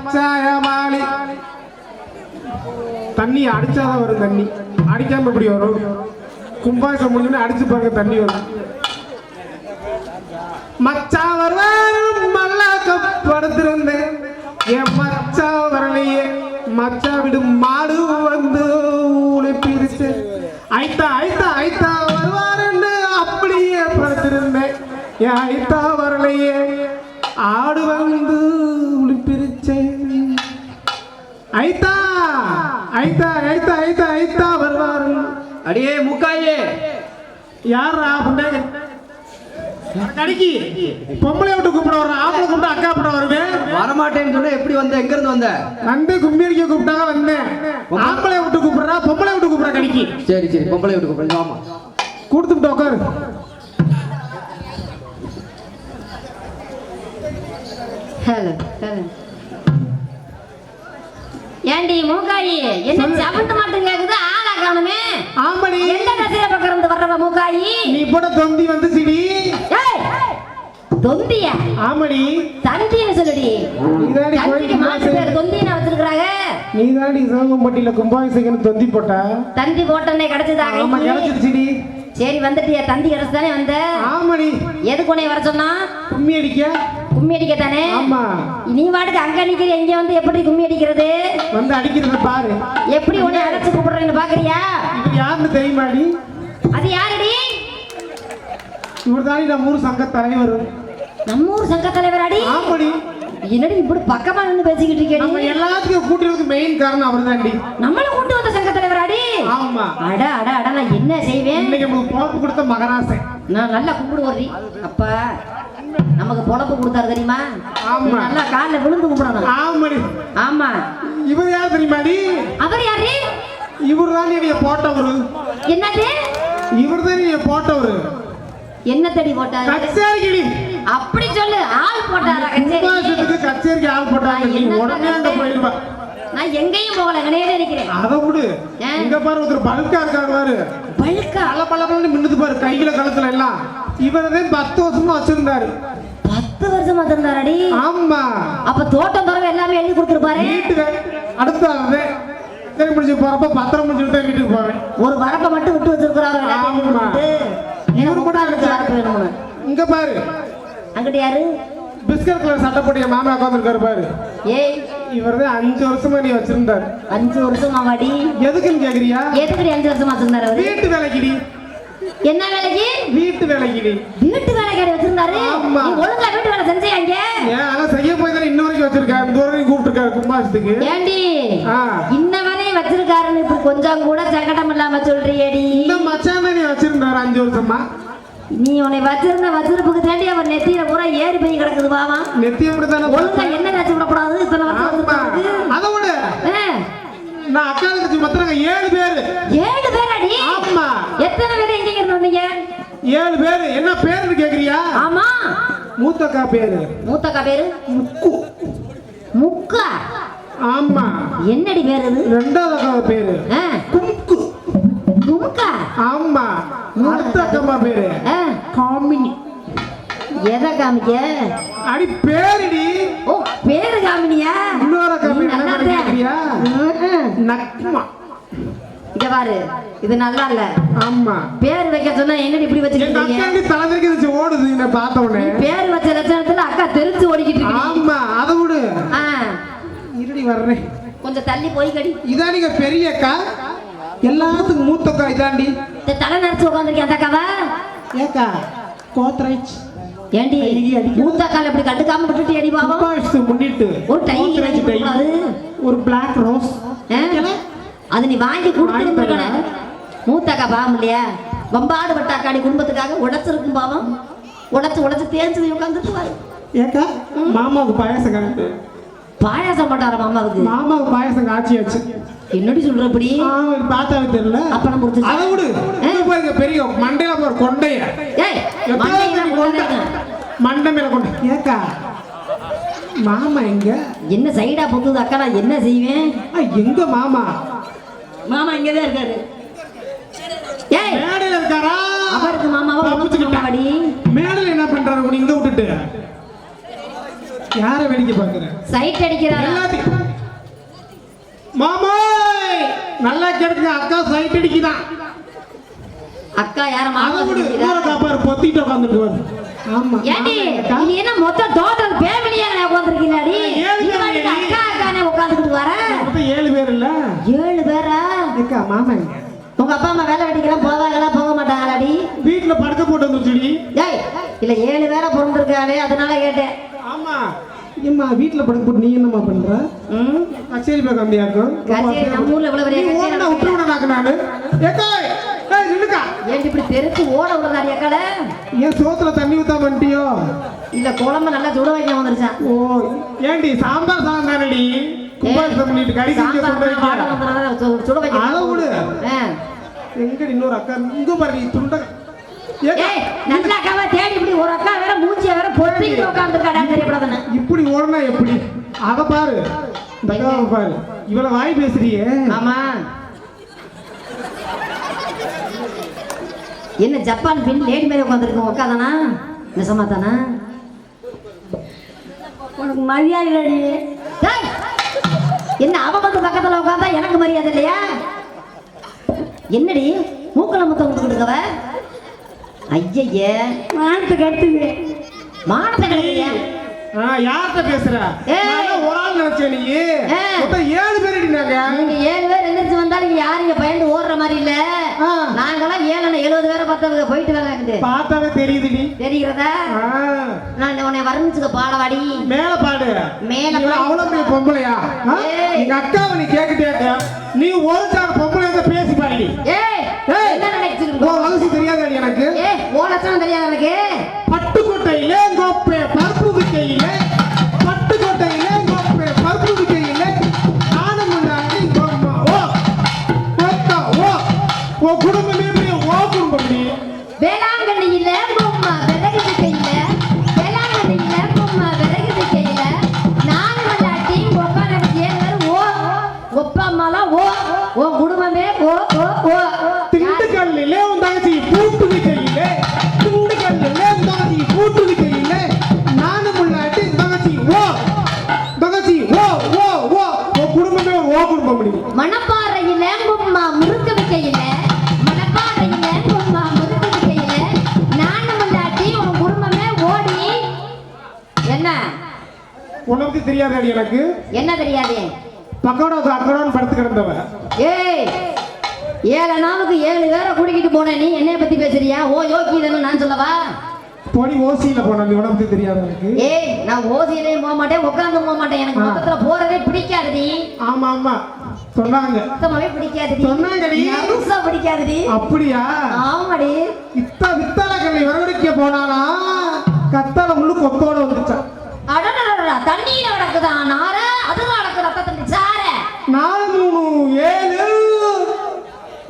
மச்சாயமாளி தண்ணி அடிச்சாதான் வரும். தண்ணி அடிக்காம எப்படி வரும்? கும்பாசம் முடிஞ்சுன்னு அடிச்சு பாருங்க தண்ணி வரும். மச்சா வருவாரும் மல்லாக்கப்படுத்திருந்தேன். என் மச்சா வரலையே. மச்சா விடும் மாடு வந்து உழைப்பிருச்சு. ஐத்தா ஐத்தா ஐத்தா வருவாருன்னு அப்படியே படுத்திருந்தேன். என் ஐத்தா வரலையே. ஆடு வந்து உழைப்பிருச்சேன். ஐத்தா ஐத்தா ஐத்தா ஐத்தா ஐத்தா வருவாரு. அடியே முக்காயே யாரா புண்டாங்க கடைக்கு பொம்பளை விட்டு கூப்பிட வர ஆம்பளை கூப்பிட்டு அக்கா கூப்பிட வருவேன். வரமாட்டேன்னு சொன்ன எப்படி வந்த? எங்க இருந்து வந்த? வந்து கும்பி அடிக்க கூப்பிட்டாங்க வந்தேன். ஆம்பளை விட்டு கூப்பிடுறா பொம்பளை விட்டு கூப்பிடுற கடைக்கு. சரி சரி பொம்பளை விட்டு கூப்பிடுங்க. ஆமா கொடுத்துட்டு உட்காரு. ஹலோ ஹலோ ஏண்டி மூக்காயி என்ன சவுண்ட் மட்டும் கேக்குது? ஆளா காணுமே. ஆம்பளி எந்த கசிர பக்கம் இருந்து வர்றவ மூக்காயி? நீ போட தொந்தி வந்து சிடி. ஏய் தொந்தியா? ஆம்பளி தந்தின்னு சொல்லுடி. நீதாடி தந்திக்கு மாட்டு பேர் தொந்தினா வச்சிருக்காங்க. நீதாடி சிவகம்பட்டியில கும்பாபிஷேகம் தொந்தி போட்டா? தந்தி போட்டனே கிடைச்சதாக. ஆமா கிடைச்சிருச்சுடி. சரி வந்துட்டியா? தந்தி கிடைச்சதானே வந்த? ஆமாடி. எதுக்கு உன்னை வர சொன்னா? கும்மி அடிக்க. கும்மி அடிக்க தானே? ஆமா. நீ வாட்டுக்கு அங்க நிக்கிற, இங்க வந்து எப்படி கும்மி அடிக்கிறது? வந்து அடிக்கிறத பாரு. எப்படி உன்னை அழைச்சு கூப்பிடுறேன்னு பாக்குறியா? இது யாருன்னு தெரியுமாடி? அது யாருடி? இவர்தாடி நம்ம ஊர் சங்க தலைவர். நம்ம ஊர் சங்க தலைவராடி? ஆமாடி. என்னடி இப்படி பக்கமா நின்னு பேசிக்கிட்டு இருக்கேடி? நம்ம எல்லாத்துக்கும் கூட்டிறதுக்கு மெயின் காரணம் அவர்தான்டி. நம்மள கூட்டி வந்த சங்க தலைவராடி? ஆமா. அட அட அட நான் என்ன செய்வேன்? இன்னைக்கு நமக்கு பொழப்பு கொடுத்த மகராசன். நான் நல்லா கும்பிடுவோடி. அப்பா நமக்கு பொழப்பு கொடுத்தாரு தெரியுமா? ஆமா. நல்லா கால்ல விழுந்து கும்பிடணும். ஆமாடி. ஆமா. இவர் யார் தெரியுமாடி? அவர் யாரு? இவர்தான் நீ போட்டவரு. என்னது? இவர்தான் நீ போட்டவரு. என்ன தேடி போட்டாரு? கச்சேரிக்கு. அப்படி சொல்லு. ஆள் போட்டாரா கச்சேரிக்கு? கச்சேரிக்கு ஆள் போட்டாங்க. நீ உடனே அங்க போயிடுவா. நான் எங்கேயும் போகல, கடையில நிக்கிறேன். அதை விடு. இங்க பாரு ஒருத்தர் பல்கா இருக்காரு பாரு. பல்கா? பல மின்னுது பாரு கையில கழுத்துல எல்லாம். இவரதே 10 வருஷமா வச்சிருந்தாரு. 10 வருஷமா வச்சிருந்தாரடி? ஆமா. அப்ப தோட்டம் தரவு எல்லாமே எழுதி கொடுத்துருப்பாரு. வீட்டுக்கு அடுத்த சரி முடிஞ்சு போறப்ப பத்திரம் முடிச்சுட்டு வீட்டுக்கு போவேன். ஒரு வரப்பை மட்டும் விட்டு வச்சிருக்கிறாரு. இவரு கூட இங்க பாரு. அங்கிட்ட யாரு? பிஸ்கட் கலர் சட்டை போட்டிய மாமா உட்காந்துருக்காரு பாரு. ஏய் இவரதே 5 வருஷமா நீ வச்சிருந்தாரு. 5 வருஷமா வாடி? எதுக்குன்னு கேக்குறியா? எதுக்கு 5 வருஷமா வச்சிருந்தாரு அவரு? வீட்டு வேலைக்குடி. என்ன வேலைக்கு? வீட்டு வேலைக்குடி. வீட்டு வேலைக்காரி வச்சிருந்தாரு? நீ ஒழுங்கா வீட்டு வேலை செஞ்சீங்க? ஏன் அத செய்ய போய் தானே இன்ன வரைக்கும் வச்சிருக்காரு. இந்த வரைக்கும் கூப்பிட்டுருக்காரு கும்பாசத்துக்கு. ஏண்டி இன்ன வரையும் வச்சிருக்காருன்னு இப்ப கொஞ்சம் கூட சங்கடம் இல்லாம சொல்றியேடி? இந்த மச்சான் நீ வச்சிருந்தாரு 5 வருஷமா. நீ உன்னை வச்சிருந்த வச்சிருப்புக்கு தாண்டி அவர் நெத்தியில பூரா ஏறி போய் கிடக்குது பாவா. நெத்திய விடதானே ஒழுங்கா என்ன வச்சு விடக்கூடாது. இத்தனை வருஷம் அதை விட நான் அக்கா தங்கச்சி மொத்தம் 7 பேரு. 7 பேராடி? ஆமா. எத்தனை பேர் எங்க இருந்து வந்தீங்க? 7 பேரு. என்ன பேருன்னு கேக்குறியா? ஆமா. மூத்தக்கா பேரு. மூத்தக்கா பேரு? முக்கு. முக்கா? ஆமா. என்னடி பேரு இது? ரெண்டாவது அக்கா பேரு கும்கு. கும்கா? ஆமா. அடுத்த அக்கா பேரு காமினி. எதை காமிக்க? அடி பேருடி. ஓ பேரு காமினியா? இன்னொரு அக்கா பேரு என்ன கேக்குறியா? நக்மா. இங்க பாரு இது நல்லா இல்ல. ஆமா. பேர் வைக்க சொன்னா என்னடி இப்படி வச்சிருக்கீங்க? எங்க அக்கா தலைக்கு வச்சு ஓடுது என்ன பார்த்த உடனே. பேர் வச்ச லட்சணத்துல அக்கா தெரிஞ்சு ஓடிக்கிட்டு இருக்கு. ஆமா அத விடு. இருடி வர்றேன். கொஞ்சம் தள்ளி போய் கடி. இதான் நீங்க பெரிய அக்கா. எல்லாத்துக்கும் மூத்தக்கா இதாண்டி. இந்த தலை நரைச்சு உட்காந்துருக்கேன் அந்த அக்காவா? ஏக்கா கோத்ரைச். ஏண்டி மூத்தக்கால இப்படி கண்டுக்காம விட்டுட்டு அடி பாவம். முன்னிட்டு ஒரு டை வைக்கக்கூடாது. ஒரு பிளாக் ரோஸ். அது நீ வாங்கி கொடுத்துருக்கணும். மூத்தக்கா பாவம் இல்லையா? வம்பாடு பட்டாக்காடி குடும்பத்துக்காக உடைச்சிருக்கும் பாவம். உடைச்சு தேஞ்சு உட்காந்துட்டு வாரு. ஏக்கா மாமாவுக்கு பாயாசம் காட்டு. பாயாசம் போட்டார மாமாவுக்கு? மாமாவுக்கு பாயாசம் காய்ச்சியாச்சு. என்னடி சொல்றபடி? பார்த்தாவே தெரியல. அப்ப நம்ம முடிச்சு அதை விடு. பாருங்க பெரிய மண்டையில போற கொண்டைய. ஏய் மண்டை மேல கொண்டை. ஏக்கா மாமா எங்க? என்ன சைடா பொத்துது அக்கா? நான் என்ன செய்வேன்? எங்க மாமா? மாமா இங்கதான் இருக்காரு. ஏய் மேடையில இருக்காரா? அவருக்கு மாமாவா? மேடையில என்ன பண்றாரு? இங்க விட்டுட்டு யாரை வேடிக்கை பார்க்கிறேன்? சைட் அடிக்கிறாரா? எல்லாத்தையும் மாமாய் நல்லா கேட்டுங்க. அக்கா சைட் அடிக்குதான். அக்கா யார அதை மாமா விடு. சொல்லிக்கிறா? இன்னொரு காப்பாரு பொத்திட்டு உட்காந்துட்டு வருது. ஆமா ஏண்டி நீ என்ன மொத்த டோட்டல் ஃபேமிலியா உட்கார்ந்திருக்கீங்களாடி? ஏழு நீ பேர் வாட்டுக்கு இல்லடி. அக்கா அக்கானே உட்கார்ந்துட்டு வர. மொத்தம் 7 பேர் இல்ல. 7 பேரா? அக்கா மாமா உங்க அப்பா அம்மா வேலை வெட்டிக்கலாம் போவாங்களா போக மாட்டாங்களாடி? வீட்டுல படுக்க போட்டு வந்துருச்சுடி. ஏய் இல்ல 7 பேரா பிறந்திருக்காளே அதனால கேட்டேன். ஆமா ஏம்மா வீட்டுல படுக்க போட்டு நீ என்னம்மா பண்ற? ம் கச்சேரி போய் கம்மியாக்கும். கச்சேரி நம்ம ஊர்ல இவ்வளவு பெரிய கச்சேரி ஓடனா விட்டு விடனாக்கு நானு. ஏக்காய் ஏய் நில்லுக்கா. ஏண்டி இப்படி தெருக்கு ஓட விடுறாடி அக்கால? ஏன் சோத்துல தண்ணி ஊத்தாம வந்துட்டியோ? இல்ல குழம்பு நல்லா சுட வைக்க வந்துருச்சான். ஓ ஏண்டி சாம்பார் சாதம் தானடி? கும்பாபிஷேகம் பண்ணிட்டு கறி செஞ்சு சாம்பார் கொண்டு வாட வைக்க. வந்தறத சுட வைக்க. அதை விடு. ஆ. எங்கடி இன்னொரு அக்கா இங்க பாரு நீ துண்ட. ஏய் நல்ல அக்காவா தேடி இப்படி ஒரு அக்கா வேற மூஞ்சிய வேற பொத்திட்டு உட்கார்ந்திருக்காடா தெரியப்படாதனே. இப்படி ஓடனா எப்படி? அத பாரு. இந்த அக்காவை பாரு. இவள வாய் பேசுறியே. ஆமா. என்ன ஜப்பான் பின் லேடி மேல உட்கார்ந்திருக்கோம் உட்காதானா? நிஜமா தானா? உனக்கு மரியாதை இல்லடி. டேய் என்ன அவ வந்து பக்கத்துல உட்கார்ந்தா எனக்கு மரியாதை இல்லையா? என்னடி மூக்கல முத்தம் கொடுத்துருக்கவ? ஐயய்யே மானத்தை கட்டுது. மானத்தை கட்டுறியா? யார்கிட்ட பேசுற? நான் ஒரு ஆள் நினைச்சேன் நீ. மொத்தம் 7 பேர் அடினாங்க. நீங்க 7 பேர் எந்திரிச்சு வந்தாலும் இங்க யாரும் இங்க பயந்து ஓடுற மாதிரி இல்ல. நாங்கெல்லாம் 70 பேரை பார்த்தவங்க போயிட்டு வராங்க. பார்த்தாவே தெரியுதுடி. தெரிகிறதா? நான் உன்னை வர்ணிச்சுக்க பாடவாடி. மேல பாடு. மேல இவள அவ்வளவு பெரிய பொம்பளையா? எங்க அக்காவை நீ கேக்கிட்டே நீ ஒரு சார் பொம்பளைய பேசி பாருடி. ஏய் என்ன நினைச்சிருக்க? ஓ வயசு தெரியாதடி எனக்கு. ஏய் ஓ லட்சணம் தெரியாது எனக்கு. பட்டுக்கோட்டையிலே கோப்பே பருப்பு விக்கையிலே பட்டுக்கோட்டையிலே கோப்பே பருப்பு விக்கையிலே நானும் முன்னாடி கோமா ஓ கோத்தா ஓ ஓ குடும்பமே ஓ குடும்பம் நீ. வேளாங்கண்ணியில பொம்மா விறகு விக்கையில வேளாங்கண்ணியில பொம்மா விறகு விக்கையில நானும் விளையாட்டி ஒப்பான 7 பேர் ஓ ஒப்பா அம்மாலாம் ஓ ஓ குடும்பமே ஓ ஓ ஓ. திண்டுக்கல்லிலே உன் தங்கச்சி பூட்டு விக்கையிலே திண்டுக்கல்லிலே உன் தங்கச்சி பூட்டு விக்கையிலே நானும் முன்னாடி தங்கச்சி ஓ தங்கச்சி ஓ ஓ ஓ ஓ குடும்பமே ஓ குடும்பம் நீ. மணப்பாறையில பொம்மா முறுக்கு விக்கையில மணப்பாறையில பொம்மா முறுக்கு விக்கையில நானும் விளையாட்டி உன் குடும்பமே ஓடி. என்ன உனக்கு தெரியாதடி எனக்கு. என்ன தெரியாது? பக்கோட அக்கோடான்னு படுத்து கிடந்தவ. ஏய் 7 நாளுக்கு 7 பேரை கூட்டிக்கிட்டு போன நீ என்னைய பத்தி பேசுறியா? ஓ யோகிதன்னு நான் சொல்லவா? பொடி ஓசியில போனது உனக்கு தெரியாது எனக்கு. ஏய் நான் ஓசியிலையும் போக மாட்டேன் உட்கார்ந்து போக மாட்டேன். எனக்கு பக்கத்துல போறதே பிடிக்காதுடி. ஆமா ஆமா சொன்னாங்க. சுத்தமாவே பிடிக்காதுடி. சொன்னாங்கடி. நறுசா பிடிக்காதுடி. அப்படியா? ஆமாடி. வித்தல கண்ணி வரவடிக்க போனானா கத்தால முள்ளு கொத்தோட வந்துச்சா. அடடடடா தண்ணியில நடக்குதா நார அதுதான் நடக்குது ரத்தத்துல சார. 4 3 7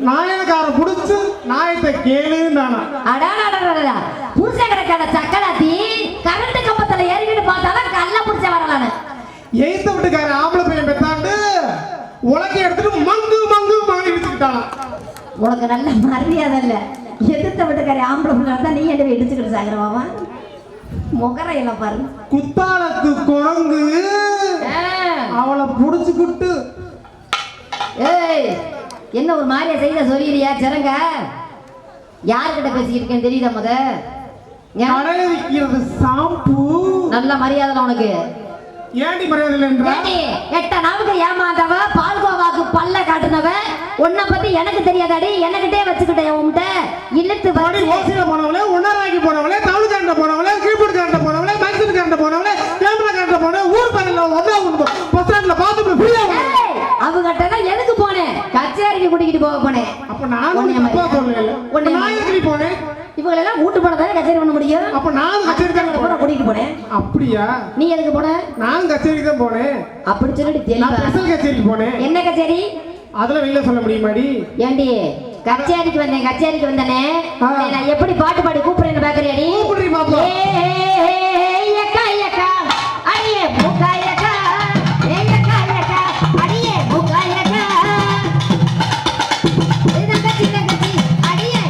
நாயனக்கார புடிச்சு நாயத்தை கேளு நானா. அடடடடடா புருஷ கிடக்காத சக்கலாத்தி கரண்ட் கம்பத்துல ஏறிக்கிட்டு பார்த்தாலும் கல்ல புடிச்ச வரலானு. எய்த்த விட்டுக்கார ஆம்பளை பையன் பெத்தாண்டு உலக்கை எடுத்துட்டு மங்கு மங்கு மாறி விட்டுக்கிட்டானா. உனக்கு நல்ல மரியாதை இல்ல. எதிர்த்த விட்டுக்காரி ஆம்பளை பிள்ளை தான் நீ என்ன இடிச்சுக்கிட்டு சாகுறவாமா முகரையெல்லாம் பாரு. குத்தாலத்து குரங்கு அவளை புடிச்சுக்கிட்டு. ஏய் என்ன ஒரு மாதிரியா செய்த சொல்லிடுறியா? சிறங்க யார்கிட்ட பேசிக்கிட்டு இருக்கேன்னு தெரியுதா? முத கடையில விற்கிறது ஷாம்பு. நல்ல மரியாதை உனக்கு. ஏண்டி மரியாதை இல்லைன்ற? எட்ட நாவுக்கு ஏமாந்தவ பால்கோவாக்கு பல்ல காட்டுனவ உன்னை பத்தி எனக்கு தெரியாதாடி? எனக்கிட்டே வச்சுக்கிட்டேன் உன்கிட்ட இழுத்து பாடி ஓசியில போனவளே உன்னராக்கி போனவளே தமிழ் கண்ட போனவளே கீபோர்டு கண்ட போனவளே மைசூர் கண்ட போனவளே கேமரா கண்ட போனவளே ஊர் பணியில ஒன்னா பஸ் ஸ்டாண்ட்ல பார்த்து ஃப்ரீயா அவங்ககிட்ட எதுக்கு போனேன்? கச்சேரிக்கு கூட்டிக்கிட்டு போக போனேன். அப்ப நானும் அப்பா சொல்லல. நான் எதுக்கு போனேன்? இவங்க எல்லாம் கூட்டு போனதானே கச்சேரி பண்ண முடியும். அப்ப நானும் கச்சேரி தான் கூட்டிட்டு போனேன். அப்படியா? நீ எதுக்கு போன? நான் கச்சேரிக்கு தான் போனேன். அப்படி சொல்லிட்டு நான் ஸ்பெஷல் கச்சேரிக்கு போனேன். என்ன கச்சேரி? அதெல்லாம் வெளியில சொல்ல முடியுமாடி? ஏண்டி கச்சேரிக்கு வந்தேன் கச்சேரிக்கு வந்தனே நான் எப்படி பாட்டு பாடி கூப்பிடுறேன்னு பாக்குறியாடி? கூப்பிடுறீ பாப்பா. ஏய் அக்கா அக்கா அடியே முக்காய் அக்கா ஏய் அக்கா அக்கா அடியே முக்காய் அக்கா இந்த கச்சி அடியே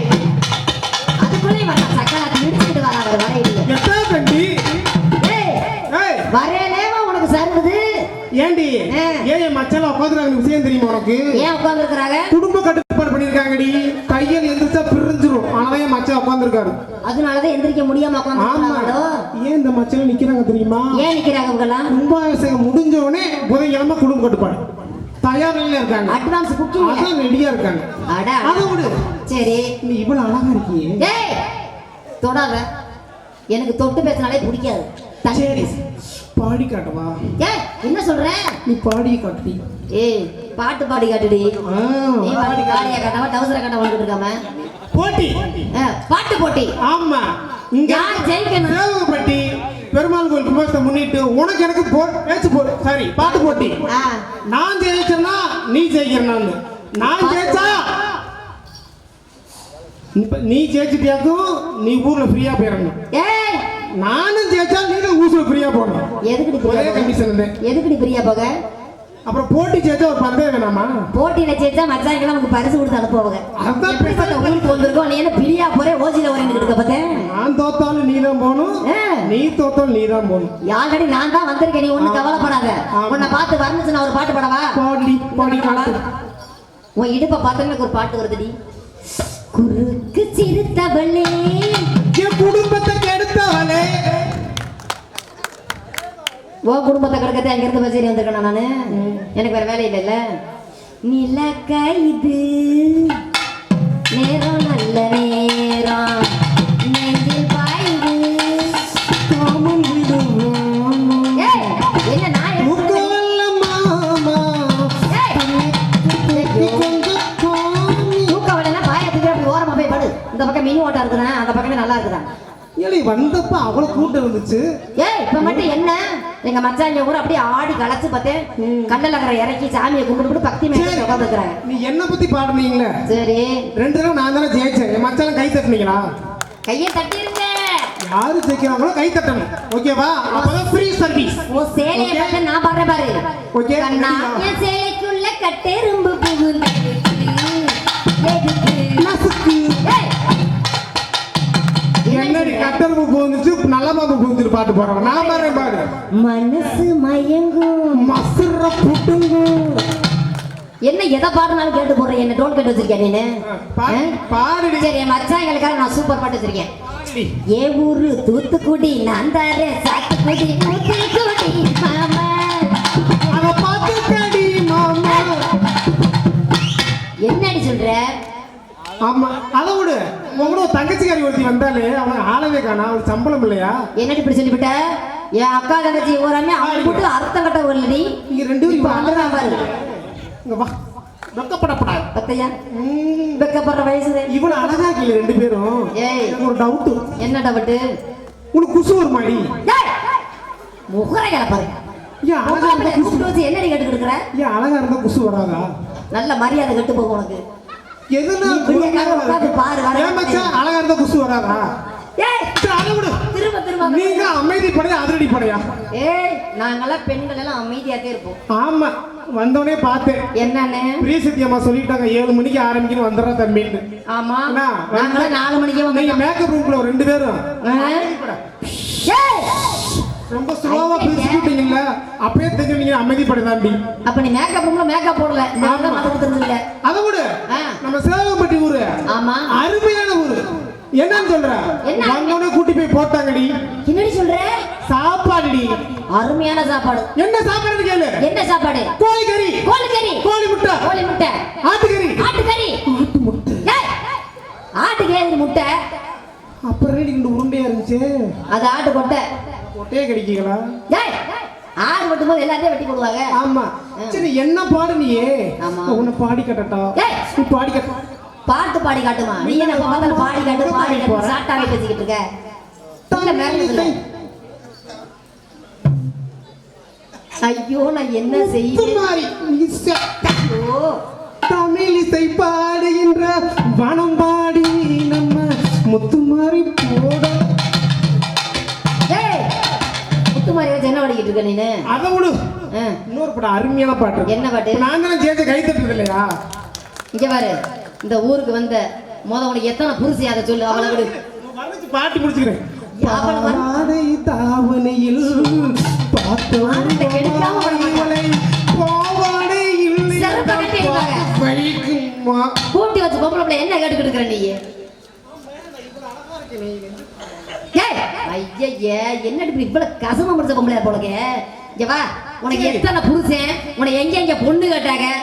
அதுக்குள்ளே வர சக்கலாத்தி இடிச்சிட்டு வர வரையில. எத்தனை கண்டி? ஏய் வரேல ஏன் என் மச்சான் உட்காந்துருக்காங்க விஷயம் தெரியுமா உனக்கு? ஏன் உட்கார்ந்து இருக்கிறாங்க? குடும்ப கட்டுப்பாடு பண்ணிருக்காங்கடி. கையில் எந்திரிச்சா பிரிஞ்சிரும். ஆனா என் மச்சான் உட்காந்துருக்காரு. அதனாலதான் எந்திரிக்க முடியாம ஆமா. உட்கார்ந்து. ஏன் இந்த மச்சான் நிக்கிறாங்க தெரியுமா? ஏன் நிக்கிறாங்க இவங்கெல்லாம்? கும்பாபிஷேகம் முடிஞ்ச உடனே புதன்கிழமை குடும்ப கட்டுப்பாடு தயார் நிலையில இருக்காங்க. அட்வான்ஸ் புக்கிங் அதான் ரெடியா இருக்காங்க. அட அதை விடு. சரி, நீ இவ்வளவு அழகா இருக்கியே. ஏய் தொடாத. எனக்கு தொட்டு பேசினாலே பிடிக்காது. சரி, பாடி காட்டவா? ஏய் என்ன சொல்ற? நீ பாடி காட்டி. ஏய் பாட்டு பாடி காட்டுடி. நீ பாடி காடியா காட்டவா டவுசரை காட்ட வந்துட்டு இருக்காம? போட்டி. பாட்டு போட்டி. ஆமா. இங்க யார் ஜெயிக்கணும்? சேவகப்பட்டி பெருமாள் கோயில் கும்பாபிஷேகத்தை முன்னிட்டு உனக்கு எனக்கு பேச்சு போ சாரி பாட்டு போட்டி. நான் ஜெயிச்சேன்னா நீ ஜெயிக்கிறேன்னு. நான் ஜெயிச்சா நீ ஜெயிச்சிட்டியாக்கும் நீ ஊர்ல ஃப்ரீயா போயிடணும். ஏய் நானும் ஜெயிச்சா நீங்க ஊர்ல ஃப்ரீயா போகணும். எதுக்குடி ஒரே கண்டிஷன். எதுக்குடி ஃப்ரீயா போக? அப்புறம் போட்டி ஜெயிச்சா ஒரு பந்தயம் வேணாமா? போட்டியில ஜெயிச்சா மச்சாங்க நமக்கு பரிசு கொடுத்து அனுப்புவாங்க. அதான் ஊருக்கு வந்திருக்கோம். நீ என்ன பிரியா போறே ஓஜில வரேன்னு இருக்க பார்த்தேன். நான் தோத்தாலும் நீ தான் போகணும், நீ தோத்தாலும் நீ தான் போகணும். ஆல்ரெடி நான் தான் வந்திருக்கேன். நீ ஒண்ணு கவலைப்படாத. உன்னை பார்த்து வந்துச்சு. நான் ஒரு பாட்டு பாடவா? பாடி பாடி காட்டு. உன் இடுப்பை பார்த்தா எனக்கு ஒரு பாட்டு வருதுடி. குறுக்கு சிறுத்தவளே என் குடும்பத்தை கெடுத்தவளே. உன் குடும்பத்தை கிடக்கத்தை அங்க இருந்து பசேரி வந்திருக்கேன் நானு. எனக்கு வேற வேலை இல்லைல்ல. நிலக்க இது நேரம் நல்ல நேரம் நெஞ்சில் பாயுது. ஏய், என்ன நான் தூக்கவலைன்னா பாய தூக்கி அப்படி ஓரமா போய் படு. இந்த பக்கம் மினி ஓட்டா இருக்குதான், அந்த பக்கமே நல்லா இருக்குதான். ஏழை வந்தப்ப அவ்வளவு கூட்டம் இருந்துச்சு. ஏய் இப்ப மட்டும் என்ன? எங்க மச்சாங்க கூட அப்படியே ஆடி களைச்சு பார்த்தேன். கண்ணல கரை இறக்கி சாமியை கும்பிட்டு பக்தி மேல உட்காந்துருக்காங்க. நீ என்ன பத்தி பாடுனீங்களே? சரி, 2 தடவை நான் தானே ஜெயிச்சேன். என் மச்சான் கை தட்டுனீங்களா? கையை தட்டிருங்க. யாரு ஜெயிக்கிறாங்களோ கை தட்டணும். ஓகேவா? அப்பதான் ஃப்ரீ சர்வீஸ். ஓ சேலையை பார்த்து நான் பாடுறேன் பாரு. ஓகே. கண்ணா என் சேலைக்குள்ள கட்டெரும்பு புகுந்து நசுக்கு. ஏய் என்னடி கட்டெரும்பு புகுந்துச்சு நல்ல மாவு புகுந்துட்டு பாட்டு போறோம். நான் பாடுறேன் பாடு. மனசு மயங்கும் மசுர புட்டுங்கும். என்ன எதை பாடுனாலும் கேட்டு போடுறேன். என்ன டோல் கேட்டு வச்சிருக்கேன் நீனு? பாடுடி. சரி, என் மச்சாங்களுக்காக நான் சூப்பர் பாட்டு வச்சிருக்கேன். ஏ ஊரு தூத்துக்குடி நான் தாரே சாத்துக்குடி தூத்துக்குடி மாமா. அத பாத்துக்கடி மாமா. என்னடி சொல்ற? ஆமா அதை விடு. உங்களோட தங்கச்சிக்காரி ஒருத்தி வந்தாலே அவன் ஆளவே காணா. அவளுக்கு சம்பளம் இல்லையா? என்னடி இப்படி சொல்லிவிட்ட? என் அக்கா தங்கச்சி ஓராமே அவன் கூட்டு அர்த்தம் கட்ட வரலடி. நீங்க 2 பேரும் அவ்வளவுதான் பாரு. இங்க வா. வெக்கப்படப்படாது. பத்தையா வெக்கப்படுற வயசு. இவ்வளவு அழகா இருக்கீங்க 2 பேரும். ஏய் எனக்கு ஒரு டவுட். என்ன டவுட்? உனக்கு குசு ஒரு மாடி. ஏய் முகரை கிளப்பாரு. ஏன் அழகா இருந்தா குசு வச்சு என்னடி கேட்டு கொடுக்குற? ஏன் அழகா இருந்தா குசு வராதா? நல்ல மரியாதை கெட்டு போகும் உனக்கு. எதுனா பாரு ஏன் மச்சான் அழகா இருந்தா குசு வராதா? ஏய் அதை விடு. திரும்ப திரும்ப நீங்க அமைதி படையா அதிரடி படையா? ஏய் நாங்கெல்லாம் பெண்கள் எல்லாம் அமைதியாவே இருப்போம். ஆமா வந்தோடனே பார்த்தேன். என்னன்னு பிரிய சத்தியம்மா சொல்லிட்டாங்க 7 மணிக்கு ஆரம்பிக்கணும் வந்துடுறா தம்பின்னு. ஆமா என்ன? நாங்கெல்லாம் 4 மணிக்கே நீங்க வந்தோம். மேக்கப் ரூம்ல 2 பேரும் ஏய் ரொம்ப ஸ்லோவா பேசிட்டீங்கல்ல, அப்படியே தெரிஞ்சு நீங்க அமைதி படைதாண்டி. அப்ப நீ மேக்கப் ரூம்ல மேக்கப் போடல. நான் மதம் தெரிஞ்சல. அத விடு. நம்ம சேவகப்பட்டி ஊரு ஆமா அருமையான ஊரு. என்னன்னு சொல்ற? வந்தோடனே கூட்டி போய் போட்டாங்கடி. என்னடி சொல்ற? சாப்பாடுடி. அருமையான சாப்பாடு. என்ன சாப்பாடுன்னு கேளு. என்ன சாப்பாடு? கோழிக்கறி. கோழிக்கறி. கோழி முட்டை. கோழி முட்டை. ஆட்டுக்கறி. ஆட்டுக்கறி. ஆட்டு முட்டை. ஏய் ஆட்டுக்கறி முட்டை. அப்புறம் இந்த உருண்டையா இருந்துச்சு. அது ஆட்டு கொட்டை. கொட்டையே கிடைக்கீங்களா? ஏய் ஆடு வெட்டும் போது எல்லாத்தையும் வெட்டி போடுவாங்க. ஆமா. சரி என்ன பாடு நீயே? ஆமா. உன்னை பாடி கட்டட்டா? ஏய் நீ பாடி கட்ட. பாட்டு பாடி காட்டுமா? நீ என்ன பார்த்தாலும் பாடி காட்டு பாடி காட்டு சாட்டாவே பேசிக்கிட்டு இருக்க. இல்ல மேல ஐயோ நான் என்ன செய்ய? ஓ தமிழ் இசை பாடுகின்ற வனம் பாடி நம்ம முத்துமாரி போட. ஏய் முத்துமாரி வச்சு என்ன பாடிக்கிட்டு இருக்க நீனு? அதை விடு. இன்னொரு பாட்டு அருமையான பாட்டு. என்ன பாட்டு? நாங்க சேர்த்து கை தட்டுறது இல்லையா? இங்க பாரு, இந்த ஊருக்கு வந்த உனக்கு எத்தனை புருஷி அதை சொல்லு. அவளை விடு. பாட்டு முடிச்சுக்கிறேன். தாவணையில் பார்த்தோம் அம்மா கூட்டி வச்சு பொம்பளை பிள்ளை என்ன கேட்டுக்கிட்டு இருக்கிற நீ ஏய் ஐயே என்னடி இப்படி இவ்வளவு கசமா முடிச்ச பொம்பளை போலக்க இங்க வா உனக்கு எத்தனை புருஷன் உனக்கு எங்க பொண்ணு கேட்டாங்க